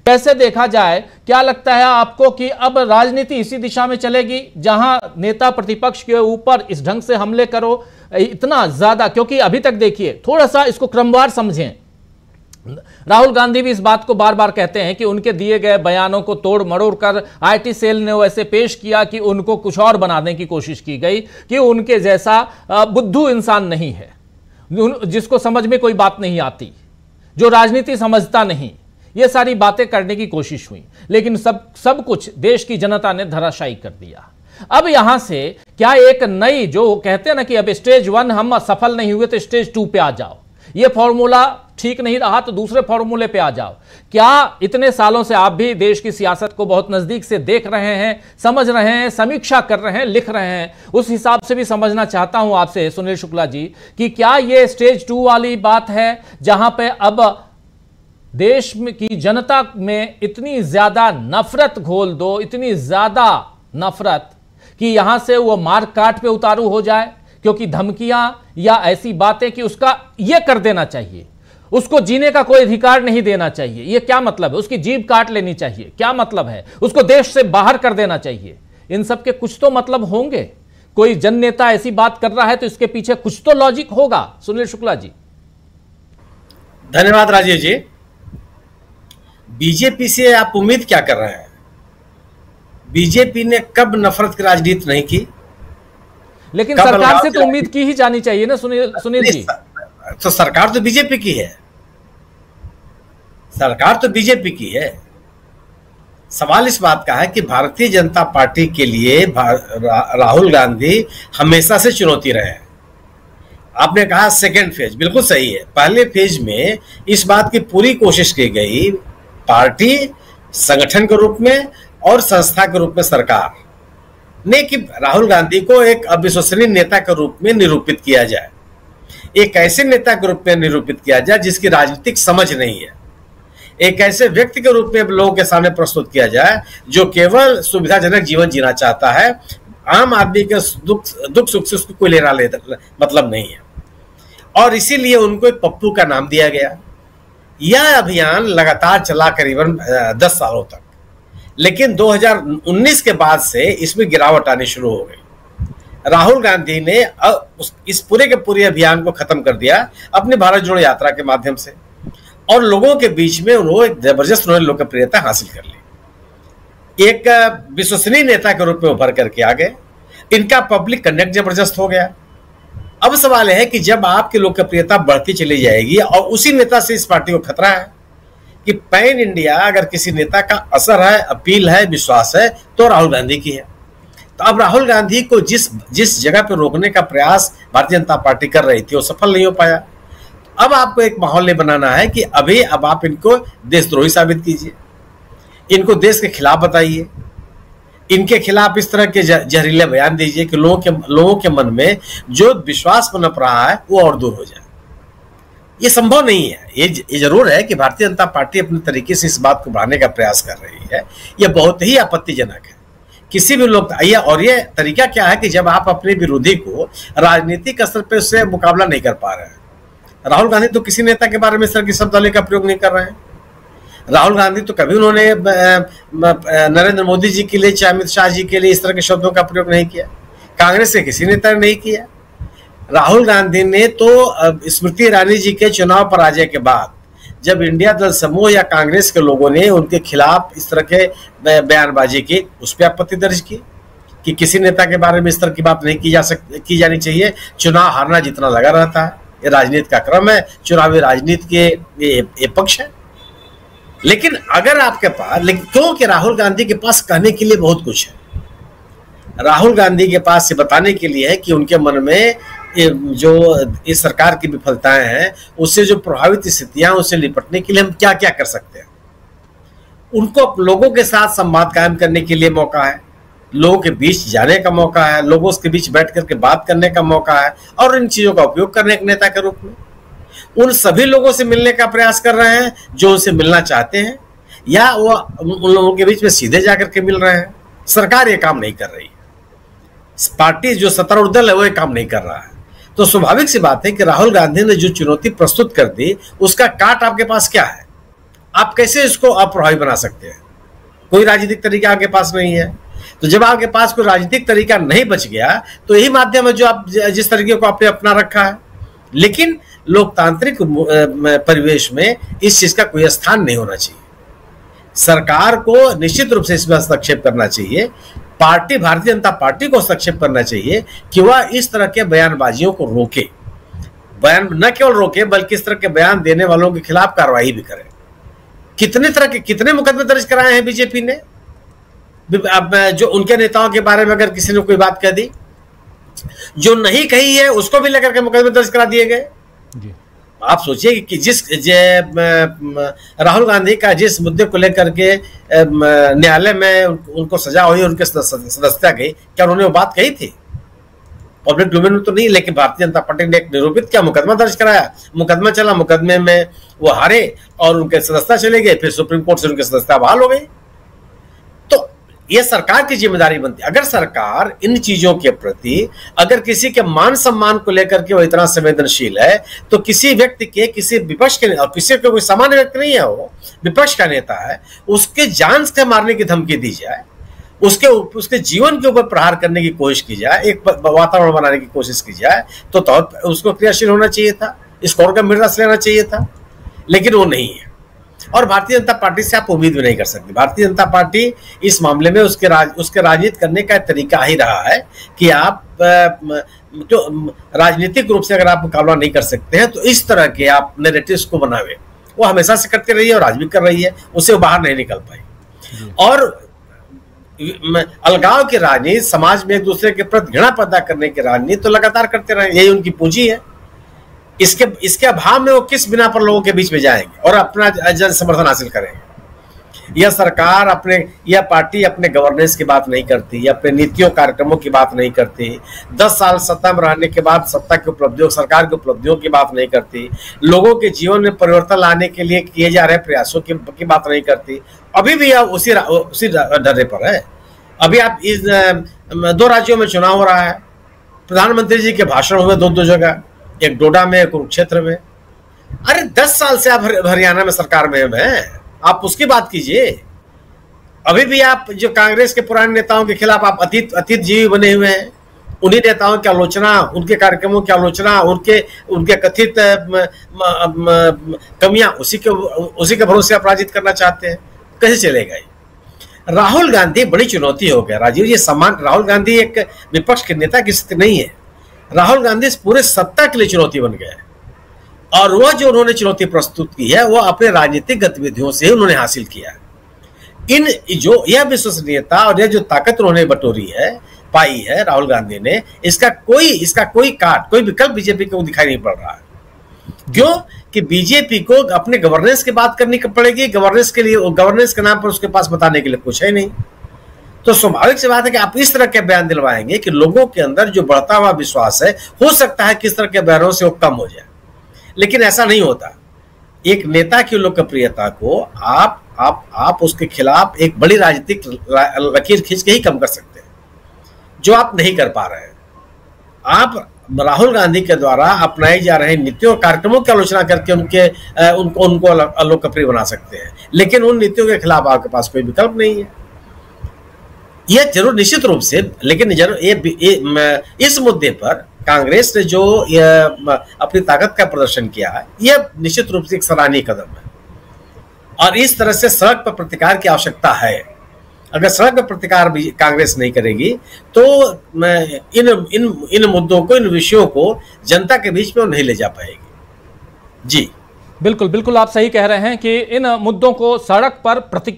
कैसे देखा जाए, क्या लगता है आपको कि अब राजनीति इसी दिशा में चलेगी जहां नेता प्रतिपक्ष के ऊपर इस ढंग से हमले करो इतना ज्यादा? क्योंकि अभी तक देखिए, थोड़ा सा इसको क्रमवार समझें। राहुल गांधी भी इस बात को बार बार कहते हैं कि उनके दिए गए बयानों को तोड़ मरोड़ कर आईटी सेल ने वैसे पेश किया कि उनको कुछ और बनाने की कोशिश की गई, कि उनके जैसा बुद्धू इंसान नहीं है, जिसको समझ में कोई बात नहीं आती, जो राजनीति समझता नहीं। ये सारी बातें करने की कोशिश हुई, लेकिन सब कुछ देश की जनता ने धराशायी कर दिया। अब यहां से क्या एक नई, जो कहते हैं ना कि अब स्टेज 1 हम सफल नहीं हुए तो स्टेज 2 पे आ जाओ, ये फॉर्मूला ठीक नहीं रहा तो दूसरे फॉर्मूले पे आ जाओ। क्या इतने सालों से आप भी देश की सियासत को बहुत नजदीक से देख रहे हैं, समझ रहे हैं, समीक्षा कर रहे हैं, लिख रहे हैं, उस हिसाब से भी समझना चाहता हूं आपसे सुनील शुक्ला जी कि क्या ये स्टेज 2 वाली बात है जहां पे अब देश में की जनता में इतनी ज्यादा नफरत घोल दो, इतनी ज्यादा नफरत कि यहां से वो मार काट पे उतारू हो जाए, क्योंकि धमकियां या ऐसी बातें कि उसका ये कर देना चाहिए, उसको जीने का कोई अधिकार नहीं देना चाहिए, ये क्या मतलब है? उसकी जीभ काट लेनी चाहिए, क्या मतलब है? उसको देश से बाहर कर देना चाहिए। इन सब के कुछ तो मतलब होंगे। कोई जन नेता ऐसी बात कर रहा है तो इसके पीछे कुछ तो लॉजिक होगा। सुनील शुक्ला जी। धन्यवाद राजीव जी। बीजेपी से आप उम्मीद क्या कर रहे हैं? बीजेपी ने कब नफरत की राजनीति नहीं की? लेकिन सरकार से तो उम्मीद की ही जानी चाहिए ना सुनील जी। तो सरकार तो बीजेपी की है, सरकार तो बीजेपी की है। सवाल इस बात का है कि भारतीय जनता पार्टी के लिए राहुल गांधी हमेशा से चुनौती रहे हैं। आपने कहा सेकेंड फेज, बिल्कुल सही है। पहले फेज में इस बात की पूरी कोशिश की गई, पार्टी संगठन के रूप में और संस्था के रूप में सरकार ने, कि राहुल गांधी को एक अविश्वसनीय नेता के रूप में निरूपित किया जाए, एक ऐसे नेता के रूप में निरूपित किया जाए जिसकी राजनीतिक समझ नहीं है, एक ऐसे व्यक्ति के रूप में लोगों के सामने प्रस्तुत किया जाए जो केवल सुविधाजनक जीवन जीना चाहता है, आम आदमी के दुख सुख से उसको कोई लेना मतलब नहीं है। और इसीलिए उनको एक पप्पू का नाम दिया गया। यह अभियान लगातार चला करीबन 10 सालों तक, लेकिन 2019 के बाद से इसमें गिरावट आनी शुरू हो गई। राहुल गांधी ने इस पूरे के पूरे अभियान को खत्म कर दिया अपनी भारत जोड़ो यात्रा के माध्यम से, और लोगों के बीच में उन्होंने जबरदस्त लोकप्रियता हासिल कर ली। एक विश्वसनीय नेता के रूप में उभर करके आ गए। इनका पब्लिक कनेक्ट जबरदस्त हो गया। अब सवाल है कि जब आपकी लोकप्रियता बढ़ती चली जाएगी, और उसी नेता से इस पार्टी को खतरा है कि पैन इंडिया अगर किसी नेता का असर है, अपील है, विश्वास है, तो राहुल गांधी की है। तो अब राहुल गांधी को जिस जगह पर रोकने का प्रयास भारतीय जनता पार्टी कर रही थी वो सफल नहीं हो पाया। अब आपको एक माहौल बनाना है कि अब आप इनको देशद्रोही साबित कीजिए, इनको देश के खिलाफ बताइए, इनके खिलाफ इस तरह के जहरीले बयान दीजिए कि लोगों के मन में जो विश्वास पनप रहा है वो और दूर हो जाए। ये संभव नहीं है। ये जरूर है कि भारतीय जनता पार्टी अपने तरीके से इस बात को बढ़ाने का प्रयास कर रही है। यह बहुत ही आपत्तिजनक है। किसी भी लोग और ये तरीका क्या है कि जब आप अपने विरोधी को राजनीतिक स्तर पर उससे मुकाबला नहीं कर पा रहे हैं। राहुल गांधी तो किसी नेता के बारे में इस तरह की शब्दावली का प्रयोग नहीं कर रहे हैं। राहुल गांधी तो कभी उन्होंने नरेंद्र मोदी जी के लिए, चाहे अमित शाह जी के लिए इस तरह के शब्दों का प्रयोग नहीं किया। कांग्रेस के किसी नेता ने नहीं किया। राहुल गांधी ने तो स्मृति ईरानी जी के चुनाव पराजय के बाद जब इंडिया दल समूह या कांग्रेस के लोगों ने उनके खिलाफ इस तरह के बयानबाजी की, उस पर आपत्ति दर्ज की कि किसी नेता के बारे में इस तरह की बात नहीं की जानी चाहिए। चुनाव हारना जितना लगा रहता है, ये राजनीति का क्रम है, चुनावी राजनीति के ये पक्ष है। लेकिन अगर आपके पास, लेकिन क्योंकि राहुल गांधी के पास कहने के लिए बहुत कुछ है। राहुल गांधी के पास ये बताने के लिए है कि उनके मन में जो इस सरकार की विफलताएं हैं, उससे जो प्रभावित स्थितियां, उससे निपटने के लिए हम क्या क्या कर सकते हैं। उनको लोगों के साथ संवाद कायम करने के लिए मौका है, लोगों के बीच जाने का मौका है, लोगों के बीच बैठ करके बात करने का मौका है, और इन चीजों का उपयोग करने एक नेता के रूप में उन सभी लोगों से मिलने का प्रयास कर रहे हैं जो उनसे मिलना चाहते हैं, या वो उन लोगों के बीच में सीधे जाकर के मिल रहे हैं। सरकार ये काम नहीं कर रही है, पार्टी जो सत्तारूढ़ दल है वो ये काम नहीं कर रहा है। तो स्वाभाविक सी बात है कि राहुल गांधी ने जो चुनौती प्रस्तुत कर दी, उसका काट आपके पास क्या है? आप कैसे इसको अप्रभावी बना सकते हैं? कोई राजनीतिक तरीका आपके पास नहीं है। तो जब आपके पास कोई राजनीतिक तरीका नहीं बच गया तो यही माध्यम है जो आप जिस तरीके को आपने अपना रखा है। लेकिन लोकतांत्रिक परिवेश में इस चीज का कोई स्थान नहीं होना चाहिए। सरकार को निश्चित रूप से इसमें हस्तक्षेप करना चाहिए, पार्टी भारतीय जनता पार्टी को हस्तक्षेप करना चाहिए कि वह इस तरह के बयानबाजियों को रोके, बयान न केवल रोके बल्कि इस तरह के बयान देने वालों के खिलाफ कार्रवाई भी करे। कितने मुकदमे दर्ज कराए हैं बीजेपी ने? अब जो उनके नेताओं के बारे में अगर किसी ने कोई बात कह दी, जो नहीं कही है उसको भी लेकर के मुकदमे दर्ज करा दिए गए। आप सोचिए कि राहुल गांधी का जिस मुद्दे को लेकर के न्यायालय में उनको सजा हुई, उनके सदस्यता गई, क्या उन्होंने वो बात कही थी? पब्लिक डोमेन में तो नहीं, लेकिन भारतीय जनता पार्टी ने एक निरूपित क्या मुकदमा दर्ज कराया, मुकदमा चला, मुकदमे में वो हारे और उनके सदस्यता चले गए, फिर सुप्रीम कोर्ट से उनकी सदस्यता बहाल हो गई। तो ये सरकार की जिम्मेदारी बनती है। अगर सरकार इन चीजों के प्रति, अगर किसी के मान सम्मान को लेकर के वो इतना संवेदनशील है, तो किसी व्यक्ति के, किसी विपक्ष के, और किसी के कोई सामान्य व्यक्ति नहीं है, वो विपक्ष का नेता है, उसके जान से मारने की धमकी दी जाए, उसके जीवन के ऊपर प्रहार करने की कोशिश की जाए, एक वातावरण बनाने की कोशिश की जाए, तो उसको क्रियाशील होना चाहिए था, इसको और गंभीरता से लेना चाहिए था, लेकिन वो नहीं है। और भारतीय जनता पार्टी से आप उम्मीद भी नहीं कर सकते। भारतीय जनता पार्टी इस मामले में उसके राजनीति करने का तरीका ही रहा है कि आप जो राजनीतिक रूप से अगर आप मुकाबला नहीं कर सकते हैं तो इस तरह के आप नैरेटिव्स को बनावे। वो हमेशा से करती रही है और आज भी कर रही है, उससे वो बाहर नहीं निकल पाई। और अलगाव की राजनीति, समाज में एक दूसरे के प्रति घृणा पैदा करने की राजनीति तो लगातार करते रहे, यही उनकी पूंजी है। इसके अभाव में वो किस बिना पर लोगों के बीच में जाएंगे और अपना जन समर्थन हासिल करेंगे? यह पार्टी अपने गवर्नेंस की बात नहीं करती, अपने नीतियों कार्यक्रमों की बात नहीं करती, 10 साल सत्ता में रहने के बाद सत्ता की उपलब्धियों, सरकार की उपलब्धियों की बात नहीं करती, लोगों के जीवन में परिवर्तन लाने के लिए किए जा रहे प्रयासों की बात नहीं करती। अभी भी आप उसी ढर्रे पर है। अभी आप इस 2 राज्यों में चुनाव हो रहा है, प्रधानमंत्री जी के भाषण हुए 2 जगह, एक डोडा में, एक कुरुक्षेत्र में। अरे 10 साल से आप हरियाणा में सरकार में हैं, आप उसकी बात कीजिए। अभी भी आप जो कांग्रेस के पुराने नेताओं के खिलाफ आप अतीत जीवी बने हुए हैं, उन्हीं नेताओं की आलोचना, उनके कार्यक्रमों की आलोचना, उनके कथित कमियां उसी के भरोसे अपराजित करना चाहते हैं। कैसे चलेगा ये? राहुल गांधी बड़ी चुनौती हो गया राजीव। ये राहुल गांधी एक विपक्ष के नेता की स्थिति नहीं है, राहुल गांधी पूरे सत्ता के लिए चुनौती बन गया है। और वह जो उन्होंने चुनौती प्रस्तुत की है वो अपने राजनीतिक गतिविधियों से ही उन्होंने हासिल किया है। यह विश्वसनीयता और यह जो ताकत उन्होंने बटोरी है, पाई है राहुल गांधी ने, इसका कोई विकल्प बीजेपी को दिखाई नहीं पड़ रहा है। क्यों? कि बीजेपी को अपने गवर्नेंस की बात करनी पड़ेगी, गवर्नेंस के नाम पर उसके पास बताने के लिए कुछ है नहीं। तो स्वाभाविक सी बात है कि आप इस तरह के बयान दिलवाएंगे कि लोगों के अंदर जो बढ़ता हुआ विश्वास है, हो सकता है किस तरह के बयानों से वो कम हो जाए, लेकिन ऐसा नहीं होता। एक नेता की लोकप्रियता को आप उसके खिलाफ एक बड़ी राजनीतिक लकीर खींच के ही कम कर सकते हैं, जो आप नहीं कर पा रहे हैं। आप राहुल गांधी के द्वारा अपनाई जा रहे नीतियों कार्यक्रमों की आलोचना करके उनको लोकप्रिय बना सकते हैं, लेकिन उन नीतियों के खिलाफ आपके पास कोई विकल्प नहीं है। यह जरूर निश्चित रूप से, लेकिन इस मुद्दे पर कांग्रेस ने जो अपनी ताकत का प्रदर्शन किया है, यह निश्चित रूप से एक सराहनीय कदम है। और इस तरह से सड़क पर प्रतिकार की आवश्यकता है। अगर सड़क पर प्रतिकार भी कांग्रेस नहीं करेगी तो इन मुद्दों को, इन विषयों को जनता के बीच में नहीं ले जा पाएगी। जी बिल्कुल, आप सही कह रहे हैं कि इन मुद्दों को सड़क पर प्रतिकार